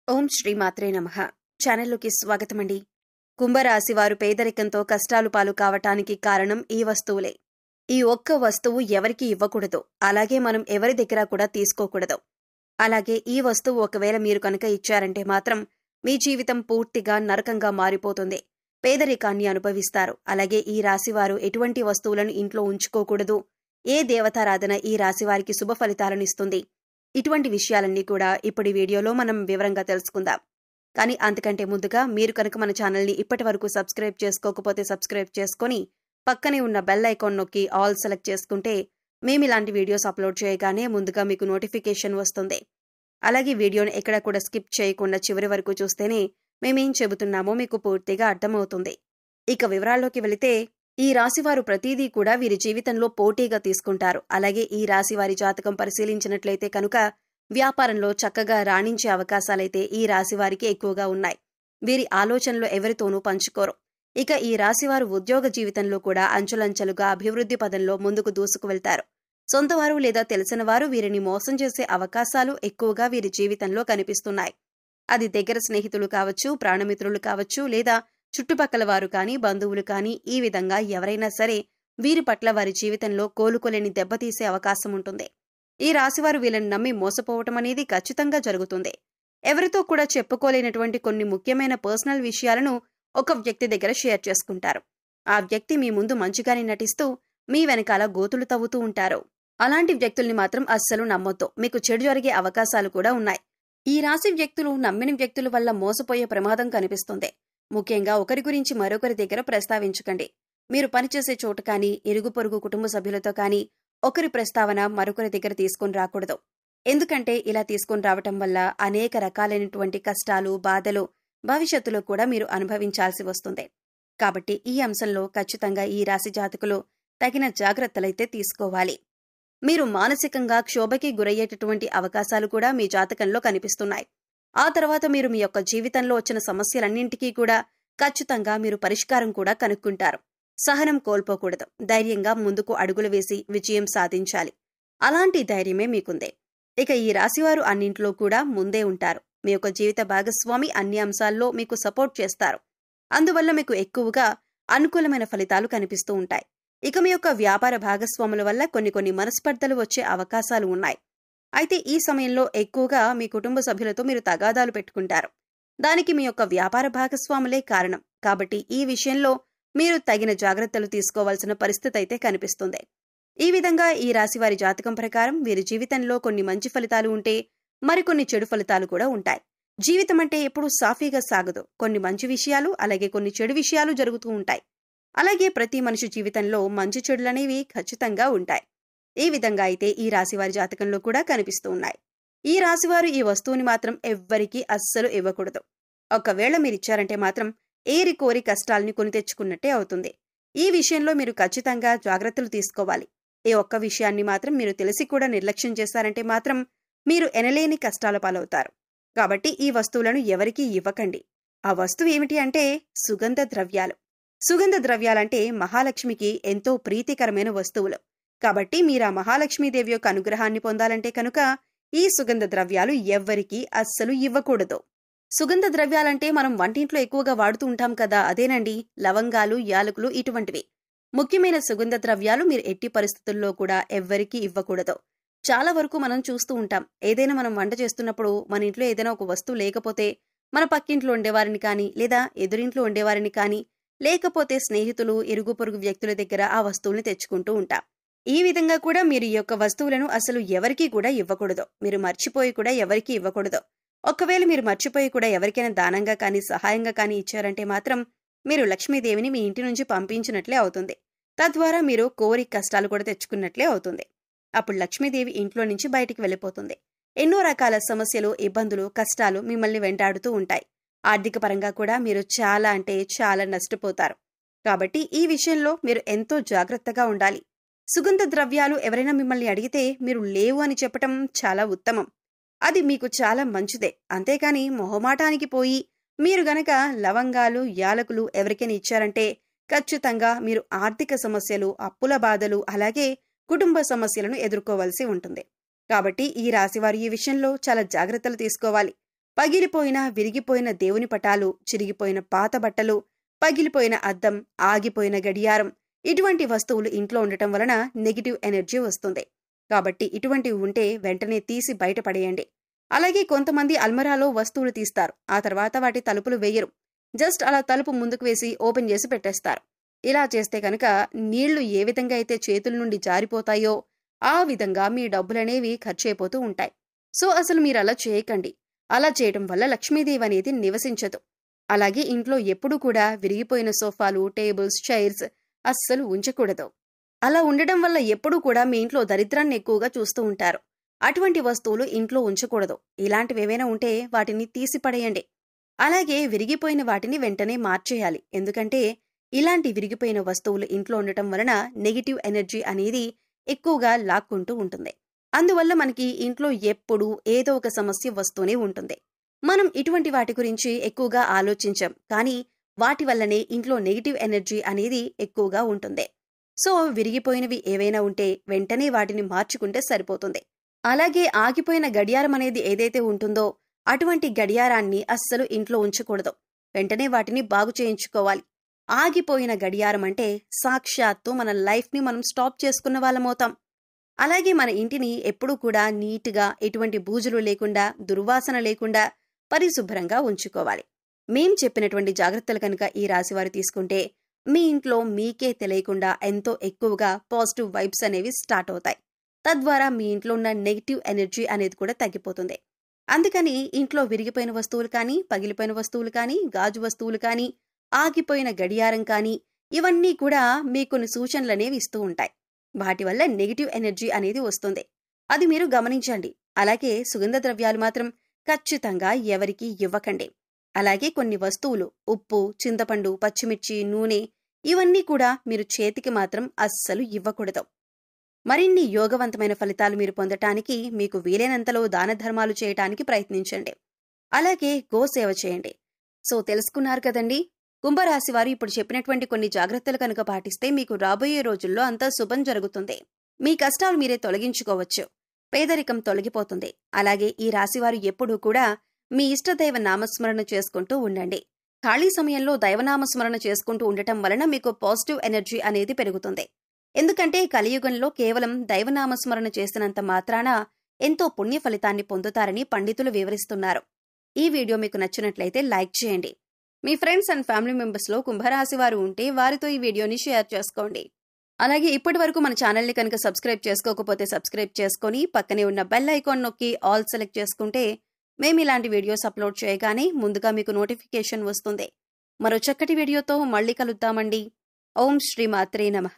ఓం శ్రీ మాత్రే నమః. ఛానల్లోకి స్వాగతమండి. కుంభరాశి వారు పేదరికంతో కష్టాలు పాలు కావటానికి కారణం ఈ వస్తువులే. ఈ ఒక్క వస్తువు ఎవరికీ ఇవ్వకూడదు, అలాగే మనం ఎవరి దగ్గర కూడా తీసుకోకూడదు. అలాగే ఈ వస్తువు ఒకవేళ మీరు కనుక ఇచ్చారంటే మాత్రం మీ జీవితం పూర్తిగా నరకంగా మారిపోతుంది. పేదరికాన్ని అనుభవిస్తారు. అలాగే ఈ రాశివారు ఎటువంటి వస్తువులను ఇంట్లో ఉంచుకోకూడదు, ఏ దేవతారాధన ఈ రాశివారికి శుభ ఫలితాలను ఇస్తుంది, ఇటువంటి విషయాలన్నీ కూడా ఇప్పుడు ఈ వీడియోలో మనం వివరంగా తెలుసుకుందాం. కానీ అంతకంటే ముందుగా మీరు కనుక మన ఛానల్ని ఇప్పటి వరకు సబ్స్క్రైబ్ చేసుకోకపోతే సబ్స్క్రైబ్ చేసుకొని పక్కనే ఉన్న బెల్ ఐకాన్ నొక్కి ఆల్ సెలెక్ట్ చేసుకుంటే మేము ఇలాంటి వీడియోస్ అప్లోడ్ చేయగానే ముందుగా మీకు నోటిఫికేషన్ వస్తుంది. అలాగే వీడియోని ఎక్కడ కూడా స్కిప్ చేయకుండా చివరి వరకు చూస్తేనే మేమేం చెబుతున్నామో మీకు పూర్తిగా అర్థమవుతుంది. ఇక వివరాల్లోకి వెళితే, ఈ రాశివారు ప్రతిదీ కూడా వీరి జీవితంలో పోటీగా తీసుకుంటారు. అలాగే ఈ రాశివారి జాతకం పరిశీలించినట్లయితే కనుక వ్యాపారంలో చక్కగా రాణించే అవకాశాలైతే ఈ రాశివారికి ఎక్కువగా ఉన్నాయి. వీరి ఆలోచనలు ఎవరితోనూ పంచుకోరు. ఇక ఈ రాశివారు ఉద్యోగ జీవితంలో కూడా అంచులంచెలుగా అభివృద్ధి పదంలో ముందుకు దూసుకు వెళ్తారు. సొంతవారు లేదా తెలిసిన వారు వీరిని మోసం చేసే అవకాశాలు ఎక్కువగా వీరి జీవితంలో కనిపిస్తున్నాయి. అది దగ్గర స్నేహితులు కావచ్చు, ప్రాణమిత్రులు కావచ్చు, లేదా చుట్టుపక్కల వారు కానీ, బంధువులు కానీ, ఈ విధంగా ఎవరైనా సరే వీరి పట్ల వారి జీవితంలో కోలుకోలేని దెబ్బతీసే అవకాశం ఉంటుంది. ఈ రాశివారు వీళ్ళని నమ్మి మోసపోవటం అనేది ఖచ్చితంగా జరుగుతుంది. ఎవరితో కూడా చెప్పుకోలేనటువంటి కొన్ని ముఖ్యమైన పర్సనల్ విషయాలను ఒక వ్యక్తి దగ్గర షేర్ చేసుకుంటారు. ఆ వ్యక్తి మీ ముందు మంచిగానే నటిస్తూ మీ వెనకాల గోతులు తవ్వుతూ ఉంటారు. అలాంటి వ్యక్తుల్ని మాత్రం అస్సలు నమ్మొద్దు. మీకు చెడు జరిగే అవకాశాలు కూడా ఉన్నాయి. ఈ రాశి వ్యక్తులు నమ్మిన వ్యక్తుల వల్ల మోసపోయే ప్రమాదం కనిపిస్తుంది. ముఖ్యంగా ఒకరి గురించి మరొకరి దగ్గర ప్రస్తావించకండి. మీరు పనిచేసే చోట కానీ, ఇరుగు పొరుగు కుటుంబ సభ్యులతో కానీ ఒకరి ప్రస్తావన మరొకరి దగ్గర తీసుకుని రాకూడదు. ఎందుకంటే ఇలా తీసుకుని రావటం వల్ల అనేక రకాలైనటువంటి కష్టాలు, బాధలు భవిష్యత్తులో కూడా మీరు అనుభవించాల్సి వస్తుంది. కాబట్టి ఈ అంశంలో ఖచ్చితంగా ఈ రాశి జాతకులు తగిన జాగ్రత్తలైతే తీసుకోవాలి. మీరు మానసికంగా క్షోభకి గురయ్యేటటువంటి అవకాశాలు కూడా మీ జాతకంలో కనిపిస్తున్నాయి. ఆ తర్వాత మీరు మీ యొక్క జీవితంలో వచ్చిన సమస్యలన్నింటికీ కూడా ఖచ్చితంగా మీరు పరిష్కారం కూడా కనుక్కుంటారు. సహనం కోల్పోకూడదు. ధైర్యంగా ముందుకు అడుగులు వేసి విజయం సాధించాలి. అలాంటి ధైర్యమే మీకుంది. ఇక ఈ రాశివారు అన్నింట్లో కూడా ముందే ఉంటారు. మీ యొక్క జీవిత భాగస్వామి అన్ని అంశాల్లో మీకు సపోర్ట్ చేస్తారు. అందువల్ల మీకు ఎక్కువగా అనుకూలమైన ఫలితాలు కనిపిస్తూ ఉంటాయి. ఇక మీ యొక్క వ్యాపార భాగస్వాముల వల్ల కొన్ని మనస్పర్ధలు వచ్చే అవకాశాలు ఉన్నాయి. అయితే ఈ సమయంలో ఎక్కువగా మీ కుటుంబ సభ్యులతో మీరు తగాదాలు పెట్టుకుంటారు. దానికి మీ యొక్క వ్యాపార భాగస్వాములే కారణం. కాబట్టి ఈ విషయంలో మీరు తగిన జాగ్రత్తలు తీసుకోవాల్సిన పరిస్థితి అయితే కనిపిస్తుంది. ఈ విధంగా ఈ రాశివారి జాతకం ప్రకారం వీరి జీవితంలో కొన్ని మంచి ఫలితాలు ఉంటే మరికొన్ని చెడు ఫలితాలు కూడా ఉంటాయి. జీవితం అంటే ఎప్పుడూ సాఫీగా సాగదు. కొన్ని మంచి విషయాలు, అలాగే కొన్ని చెడు విషయాలు జరుగుతూ ఉంటాయి. అలాగే ప్రతి మనిషి జీవితంలో మంచి చెడులనేవి ఖచ్చితంగా ఉంటాయి. ఈ విధంగా అయితే ఈ రాశివారి జాతకంలో కూడా కనిపిస్తూ ఉన్నాయి. ఈ రాశివారు ఈ వస్తువుని మాత్రం ఎవ్వరికీ అస్సలు ఇవ్వకూడదు. ఒకవేళ మీరిచ్చారంటే మాత్రం ఏరి కోరి కష్టాలని కొని తెచ్చుకున్నట్టే అవుతుంది. ఈ విషయంలో మీరు ఖచ్చితంగా జాగ్రత్తలు తీసుకోవాలి. ఈ ఒక్క విషయాన్ని మాత్రం మీరు తెలిసి కూడా నిర్లక్ష్యం చేశారంటే మాత్రం మీరు ఎనలేని కష్టాల పాలవుతారు. కాబట్టి ఈ వస్తువులను ఎవరికీ ఇవ్వకండి. ఆ వస్తువు ఏమిటి అంటే సుగంధ ద్రవ్యాలు. సుగంధ ద్రవ్యాలంటే మహాలక్ష్మికి ఎంతో ప్రీతికరమైన వస్తువులు. కాబట్టి మీరు ఆ మహాలక్ష్మీదేవి యొక్క అనుగ్రహాన్ని పొందాలంటే కనుక ఈ సుగంధ ద్రవ్యాలు ఎవ్వరికీ అస్సలు ఇవ్వకూడదు. సుగంధ ద్రవ్యాలంటే మనం వంటింట్లో ఎక్కువగా వాడుతూ ఉంటాం కదా, అదేనండి లవంగాలు, యాలకులు, ఇటువంటివి. ముఖ్యమైన సుగంధ ద్రవ్యాలు మీరు ఎట్టి పరిస్థితుల్లో కూడా ఎవ్వరికీ ఇవ్వకూడదు. చాలా వరకు మనం చూస్తూ ఉంటాం, ఏదైనా మనం వంట చేస్తున్నప్పుడు మన ఇంట్లో ఏదైనా ఒక వస్తువు లేకపోతే మన పక్కింట్లో ఉండేవారిని కానీ, లేదా ఎదురింట్లో ఉండేవారిని కానీ, లేకపోతే స్నేహితులు, ఇరుగు పొరుగు వ్యక్తుల దగ్గర ఆ వస్తువుల్ని తెచ్చుకుంటూ ఉంటాం. ఈ విధంగా కూడా మీరు ఈ యొక్క వస్తువులను అసలు ఎవరికీ కూడా ఇవ్వకూడదు. మీరు మర్చిపోయి కూడా ఎవరికీ ఇవ్వకూడదు. ఒకవేళ మీరు మర్చిపోయి కూడా ఎవరికైనా దానంగా కానీ, సహాయంగా కానీ ఇచ్చారంటే మాత్రం మీరు లక్ష్మీదేవిని మీ ఇంటి నుంచి పంపించినట్లే అవుతుంది. తద్వారా మీరు కోరి కష్టాలు కూడా తెచ్చుకున్నట్లే అవుతుంది. అప్పుడు లక్ష్మీదేవి ఇంట్లో నుంచి బయటికి వెళ్ళిపోతుంది. ఎన్నో రకాల సమస్యలు, ఇబ్బందులు, కష్టాలు మిమ్మల్ని వెంటాడుతూ ఉంటాయి. ఆర్థిక పరంగా కూడా మీరు చాలా అంటే చాలా నష్టపోతారు. కాబట్టి ఈ విషయంలో మీరు ఎంతో జాగ్రత్తగా ఉండాలి. సుగంధ ద్రవ్యాలు ఎవరైనా మిమ్మల్ని అడిగితే మీరు లేవు అని చెప్పటం చాలా ఉత్తమం. అది మీకు చాలా మంచిదే. అంతేకాని మొహమాటానికి పోయి మీరు గనక లవంగాలు, యాలకులు ఎవరికైనా ఇచ్చారంటే ఖచ్చితంగా మీరు ఆర్థిక సమస్యలు, అప్పుల బాధలు, అలాగే కుటుంబ సమస్యలను ఎదుర్కోవాల్సి ఉంటుంది. కాబట్టి ఈ రాశివారు ఈ విషయంలో చాలా జాగ్రత్తలు తీసుకోవాలి. పగిలిపోయిన విరిగిపోయిన దేవుని పటాలు, చిరిగిపోయిన పాత బట్టలు, పగిలిపోయిన అద్దం, ఆగిపోయిన గడియారం, ఇటువంటి వస్తువులు ఇంట్లో ఉండటం వలన నెగిటివ్ ఎనర్జీ వస్తుంది. కాబట్టి ఇటువంటివి ఉంటే వెంటనే తీసి బయటపడేయండి. అలాగే కొంతమంది అల్మరాలో వస్తువులు తీస్తారు, ఆ తర్వాత వాటి తలుపులు వేయరు. జస్ట్ అలా తలుపు ముందుకు వేసి ఓపెన్ చేసి పెట్టేస్తారు. ఇలా చేస్తే కనుక నీళ్లు ఏ విధంగా అయితే చేతుల నుండి జారిపోతాయో ఆ విధంగా మీ డబ్బులనేవి ఖర్చయిపోతూ ఉంటాయి. సో అసలు మీరు అలా చేయకండి. అలా చేయటం వల్ల లక్ష్మీదేవి అనేది నివసించదు. అలాగే ఇంట్లో ఎప్పుడూ కూడా విరిగిపోయిన సోఫాలు, టేబుల్స్, చైర్స్ అస్సలు ఉంచకూడదు. అలా ఉండడం వల్ల ఎప్పుడూ కూడా మీ ఇంట్లో దరిద్రాన్ని ఎక్కువగా చూస్తూ ఉంటారు. అటువంటి వస్తువులు ఇంట్లో ఉంచకూడదు. ఇలాంటివేవైనా ఉంటే వాటిని తీసి పడేయండి. అలాగే విరిగిపోయిన వాటిని వెంటనే మార్చేయాలి. ఎందుకంటే ఇలాంటి విరిగిపోయిన వస్తువులు ఇంట్లో ఉండటం వలన నెగిటివ్ ఎనర్జీ అనేది ఎక్కువగా లాక్కుంటూ ఉంటుంది. అందువల్ల మనకి ఇంట్లో ఎప్పుడూ ఏదో ఒక సమస్య వస్తూనే ఉంటుంది. మనం ఇటువంటి వాటి గురించి ఎక్కువగా ఆలోచించం, కానీ వాటి వల్లనే ఇంట్లో నెగిటివ్ ఎనర్జీ అనేది ఎక్కువగా ఉంటుంది. సో విరిగిపోయినవి ఏవైనా ఉంటే వెంటనే వాటిని మార్చుకుంటే సరిపోతుంది. అలాగే ఆగిపోయిన గడియారం అనేది ఏదైతే ఉంటుందో అటువంటి గడియారాన్ని అస్సలు ఇంట్లో ఉంచకూడదు. వెంటనే వాటిని బాగు చేయించుకోవాలి. ఆగిపోయిన గడియారం అంటే సాక్షాత్తు మన లైఫ్ని మనం స్టాప్ చేసుకున్న వాళ్ళమవుతాం. అలాగే మన ఇంటిని ఎప్పుడూ కూడా నీట్గా, ఎటువంటి బూజులు లేకుండా, దుర్వాసన లేకుండా పరిశుభ్రంగా ఉంచుకోవాలి. మేం చెప్పినటువంటి జాగ్రత్తలు కనుక ఈ రాశివారు తీసుకుంటే మీ ఇంట్లో మీకే తెలియకుండా ఎంతో ఎక్కువగా పాజిటివ్ వైబ్స్ అనేవి స్టార్ట్ అవుతాయి. తద్వారా మీ ఇంట్లో ఉన్న నెగిటివ్ ఎనర్జీ అనేది కూడా తగ్గిపోతుంది. అందుకని ఇంట్లో విరిగిపోయిన వస్తువులు కానీ, పగిలిపోయిన వస్తువులు కానీ, గాజు వస్తువులు కానీ, ఆగిపోయిన గడియారం కానీ ఇవన్నీ కూడా మీకు కొన్ని సూచనలు అనేవి ఇస్తూ ఉంటాయి. వాటి వల్ల నెగిటివ్ ఎనర్జీ అనేది వస్తుంది. అది మీరు గమనించండి. అలాగే సుగంధ ద్రవ్యాలు మాత్రం ఖచ్చితంగా ఎవరికీ ఇవ్వకండి. అలాగే కొన్ని వస్తువులు, ఉప్పు, చింతపండు, పచ్చిమిర్చి, నూనె ఇవన్నీ కూడా మీరు చేతికి మాత్రం అస్సలు ఇవ్వకూడదు. మరిన్ని యోగవంతమైన ఫలితాలు మీరు పొందటానికి మీకు వీలైనంతలో దాన ధర్మాలు చేయటానికి ప్రయత్నించండి. అలాగే గోసేవ చేయండి. సో తెలుసుకున్నారు కదండి, కుంభరాశి వారు ఇప్పుడు చెప్పినటువంటి కొన్ని జాగ్రత్తలు కనుక పాటిస్తే మీకు రాబోయే రోజుల్లో అంతా శుభం జరుగుతుంది. మీ కష్టాలు మీరే తొలగించుకోవచ్చు. పేదరికం తొలగిపోతుంది. అలాగే ఈ రాశివారు ఎప్పుడూ కూడా మీ ఇష్టదైవ నామస్మరణ చేసుకుంటూ ఉండండి. ఖాళీ సమయంలో దైవనామస్మరణ చేసుకుంటూ ఉండటం వలన మీకు పాజిటివ్ ఎనర్జీ అనేది పెరుగుతుంది. ఎందుకంటే కలియుగంలో కేవలం దైవనామస్మరణ చేసినంత మాత్రాన ఎంతో పుణ్య ఫలితాన్ని పొందుతారని పండితులు వివరిస్తున్నారు. ఈ వీడియో మీకు నచ్చినట్లయితే లైక్ చేయండి. మీ ఫ్రెండ్స్ అండ్ ఫ్యామిలీ మెంబర్స్లో కుంభరాశి వారు ఉంటే వారితో ఈ వీడియోని షేర్ చేసుకోండి. అలాగే ఇప్పటి వరకు మన ఛానల్ని కనుక సబ్స్క్రైబ్ చేసుకోకపోతే సబ్స్క్రైబ్ చేసుకొని పక్కనే ఉన్న బెల్ ఐకాన్ నొక్కి ఆల్ సెలెక్ట్ చేసుకుంటే మేము ఇలాంటి వీడియోస్ అప్లోడ్ చేయగానే ముందుగా మీకు నోటిఫికేషన్ వస్తుంది. మరో చక్కటి వీడియోతో మళ్ళీ కలుద్దామండి. ఓం శ్రీ మాత్రే నమః.